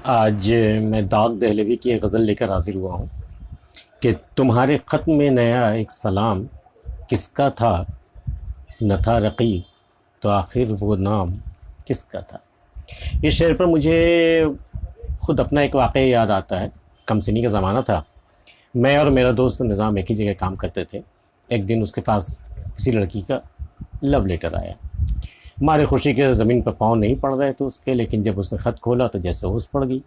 آج میں داغ دہلوی کی ایک غزل لے کر حاضر ہوا ہوں کہ تمہارے خط میں نیا ایک سلام کس کا تھا، نہ تھا رقیب تو آخر وہ نام کس کا تھا۔ اس شعر پر مجھے خود اپنا ایک واقعہ یاد آتا ہے۔ کم سنی کا زمانہ تھا، میں اور میرا دوست نظام ایک ہی جگہ کام کرتے تھے۔ ایک دن اس کے پاس کسی لڑکی کا لو لیٹر آیا۔ ہماری خوشی کے زمین پر پاؤں نہیں پڑ رہے تھے اس کے، لیکن جب اس نے خط کھولا تو جیسے ہوش پڑ گئی۔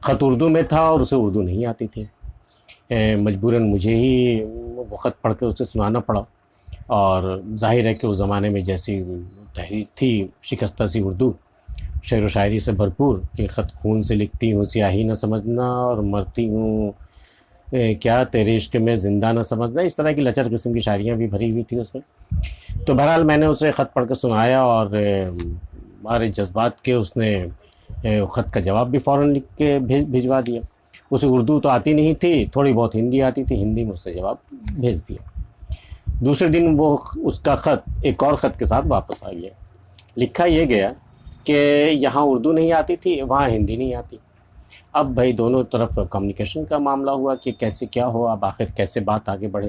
خط اردو میں تھا اور اسے اردو نہیں آتی تھی۔ مجبوراً مجھے ہی وہ خط پڑھ کر اسے سنانا پڑا، اور ظاہر ہے کہ اس زمانے میں جیسی تحریر تھی، شکستہ سی اردو، شعر و شاعری سے بھرپور، کہ خط خون سے لکھتی ہوں سیاہی نہ سمجھنا، اور مرتی ہوں کیا تیرے عشق میں زندہ نہ سمجھنا، اس طرح کی لچر قسم کی شاعریاں بھی بھری ہوئی تھی اس میں۔ تو بہرحال میں نے اسے خط پڑھ کر سنایا، اور ہمارے جذبات کے اس نے خط کا جواب بھی فوراً لکھ کے بھجوا دیا۔ اسے اردو تو آتی نہیں تھی، تھوڑی بہت ہندی آتی تھی، ہندی میں اس سے جواب بھیج دیا۔ دوسرے دن وہ اس کا خط ایک اور خط کے ساتھ واپس آ گیا۔ لکھا یہ گیا کہ یہاں اردو نہیں آتی تھی، وہاں ہندی نہیں آتی۔ اب بھائی دونوں طرف کمیونیکیشن کا معاملہ ہوا کہ کیسے کیا ہو، اب آخر کیسے بات آگے بڑھے۔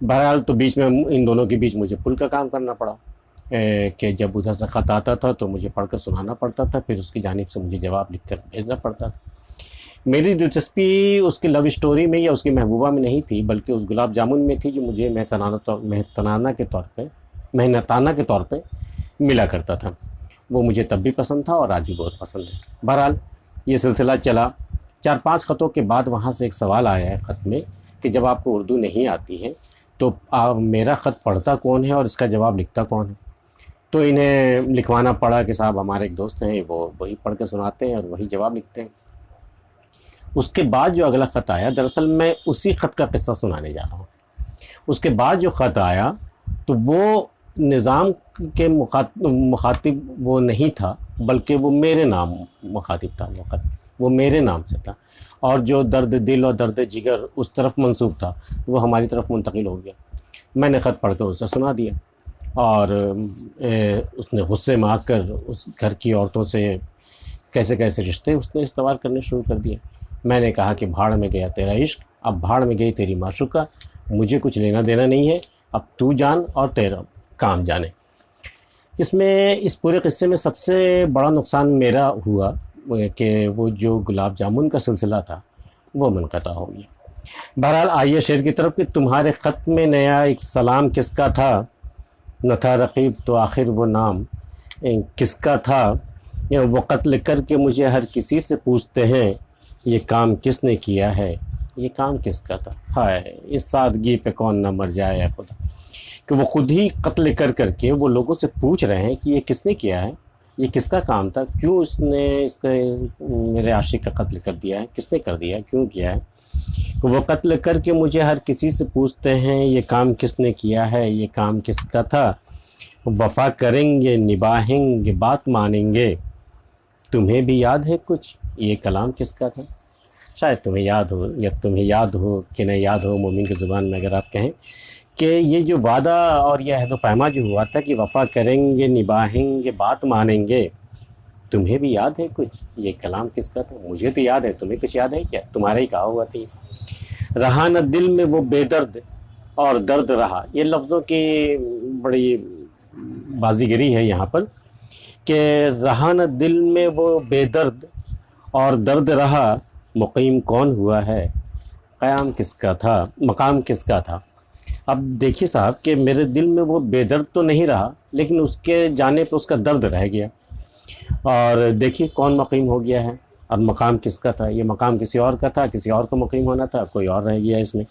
بہرحال تو بیچ میں ان دونوں کے بیچ مجھے پل کا کام کرنا پڑا، کہ جب ادھر سے خط آتا تھا تو مجھے پڑھ کر سنانا پڑتا تھا، پھر اس کی جانب سے مجھے جواب لکھ کر بھیجنا پڑتا تھا۔ میری دلچسپی اس کی لو اسٹوری میں یا اس کی محبوبہ میں نہیں تھی، بلکہ اس گلاب جامن میں تھی جو مجھے محنتانہ کے طور پہ ملا کرتا تھا۔ وہ مجھے تب بھی پسند تھا اور آج بھی بہت پسند ہے۔ بہرحال یہ سلسلہ چلا۔ 4-5 خطوں کے بعد وہاں سے ایک سوال آیا ہے خط میں کہ جب آپ کو اردو نہیں آتی ہے تو میرا خط پڑھتا کون ہے اور اس کا جواب لکھتا کون ہے؟ تو انہیں لکھوانا پڑا کہ صاحب ہمارے ایک دوست ہیں، وہ وہی پڑھ کے سناتے ہیں اور وہی جواب لکھتے ہیں۔ اس کے بعد جو اگلا خط آیا، دراصل میں اسی خط کا قصہ سنانے جا رہا ہوں۔ اس کے بعد جو خط آیا تو وہ نظام کے مخاطب وہ نہیں تھا، بلکہ وہ میرے نام مخاطب تھا۔ وہ خط وہ میرے نام سے تھا، اور جو درد دل اور درد جگر اس طرف منسوب تھا وہ ہماری طرف منتقل ہو گیا۔ میں نے خط پڑھ کر اسے سنا دیا، اور اس نے غصے میں آ کر اس گھر کی عورتوں سے کیسے کیسے رشتے اس نے استوار کرنے شروع کر دیے۔ میں نے کہا کہ بھاڑ میں گیا تیرا عشق، اب بھاڑ میں گئی تیری معشوقہ، مجھے کچھ لینا دینا نہیں ہے، اب تو جان اور تیرا کام جانے۔ اس میں اس پورے قصے میں سب سے بڑا نقصان میرا ہوا کہ وہ جو گلاب جامن کا سلسلہ تھا وہ منقطع ہو گیا۔ بہرحال آئیے شعر کی طرف کہ تمہارے خط میں نیا ایک سلام کس کا تھا، نہ تھا رقیب تو آخر وہ نام کس کا تھا۔ وہ قتل کر کے مجھے ہر کسی سے پوچھتے ہیں، یہ کام کس نے کیا ہے، یہ کام کس کا تھا۔ ہائے اس سادگی پہ کون نہ مر جائے خدا، کہ وہ خود ہی قتل کر کر کے وہ لوگوں سے پوچھ رہے ہیں کہ یہ کس نے کیا ہے، یہ کس کا کام تھا، کیوں اس نے میرے عاشق کا قتل کر دیا ہے، کس نے کر دیا ہے، کیوں کیا ہے۔ وہ قتل کر کے مجھے ہر کسی سے پوچھتے ہیں، یہ کام کس نے کیا ہے، یہ کام کس کا تھا۔ وفا کریں گے نبھائیں گے بات مانیں گے، تمہیں بھی یاد ہے کچھ یہ کلام کس کا تھا۔ شاید تمہیں یاد ہو، یا تمہیں یاد ہو کہ نہ یاد ہو، مومن کی زبان میں اگر آپ کہیں کہ یہ جو وعدہ اور یہ عہد و پیما جو ہوا تھا کہ وفا کریں گے نبھائیں گے بات مانیں گے، تمہیں بھی یاد ہے کچھ یہ کلام کس کا تھا۔ مجھے تو یاد ہے، تمہیں کچھ یاد ہے کیا، تمہارا ہی کہا ہوا تھی۔ رہا نہ دل میں وہ بے درد اور درد رہا، یہ لفظوں کی بڑی بازیگری ہے یہاں پر، کہ رہا نہ دل میں وہ بے درد اور درد رہا، مقیم کون ہوا ہے، قیام کس کا تھا، مقام کس کا تھا۔ اب دیکھیے صاحب کہ میرے دل میں وہ بے درد تو نہیں رہا، لیکن اس کے جانے پہ اس کا درد رہ گیا، اور دیکھیے کون مقیم ہو گیا ہے، اور مقام کس کا تھا۔ یہ مقام کسی اور کا تھا، کسی اور کو مقیم ہونا تھا، کوئی اور رہ گیا اس میں۔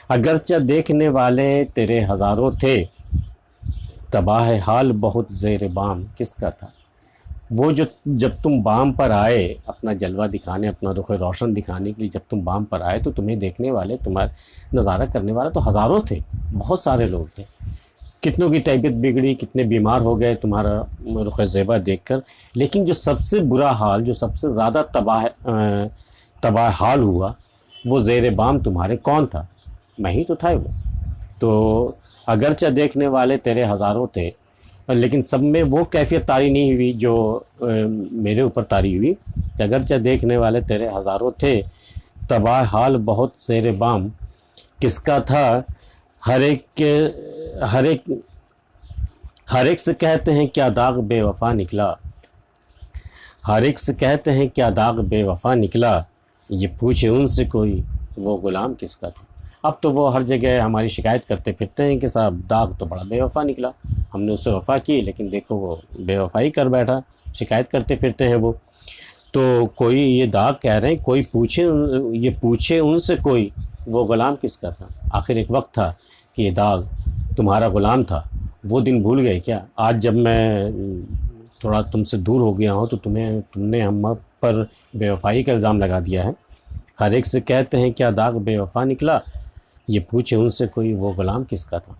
اگرچہ دیکھنے والے تیرے ہزاروں تھے، تباہ حال بہت زیر بام کس کا تھا۔ وہ جو جب تم بام پر آئے اپنا جلوہ دکھانے، اپنا رخ روشن دکھانے کے لیے جب تم بام پر آئے تو تمہیں دیکھنے والے، تمہارا نظارہ کرنے والے تو ہزاروں تھے، بہت سارے لوگ تھے۔ کتنوں کی طبیعت بگڑی، کتنے بیمار ہو گئے تمہارا رخ زیبا دیکھ کر، لیکن جو سب سے برا حال، جو سب سے زیادہ تباہ حال ہوا، وہ زیر بام تمہارے کون تھا، میں ہی تو تھا وہ۔ تو اگرچہ دیکھنے والے تیرے ہزاروں تھے، لیکن سب میں وہ کیفیت طاری نہیں ہوئی جو میرے اوپر طاری ہوئی، کہ اگرچہ دیکھنے والے تیرے ہزاروں تھے، تباہ حال بہت زیر بام کس کا تھا، ہر ایک سے کہتے ہیں کیا داغ بے وفا نکلا، ہر ایک سے کہتے ہیں کیا داغ بے وفا نکلا، یہ پوچھے ان سے کوئی وہ غلام کس کا تھا۔ اب تو وہ ہر جگہ ہماری شکایت کرتے پھرتے ہیں کہ صاحب داغ تو بڑا بے وفا نکلا، ہم نے اس سے وفا کی لیکن دیکھو وہ بے وفائی کر بیٹھا، شکایت کرتے پھرتے ہیں وہ۔ تو کوئی یہ داغ کہہ رہے ہیں کوئی پوچھے ان سے کوئی وہ غلام کس کا تھا۔ آخر ایک وقت تھا کہ یہ داغ تمہارا غلام تھا، وہ دن بھول گئے کیا؟ آج جب میں تھوڑا تم سے دور ہو گیا ہوں تو تم نے ہم پر بے وفائی کا الزام لگا دیا ہے۔ ہر ایک سے کہتے ہیں کیا داغ بے وفا نکلا، یہ پوچھے ان سے کوئی وہ غلام کس کا تھا۔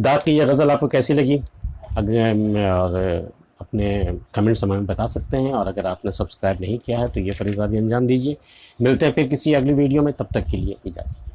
داغ کی یہ غزل آپ کو کیسی لگی اور اپنے کمنٹس ہمیں بتا سکتے ہیں، اور اگر آپ نے سبسکرائب نہیں کیا ہے تو یہ فریضہ بھی انجام دیجیے۔ ملتے ہیں پھر کسی اگلی ویڈیو میں، تب تک کے لیے اجازت۔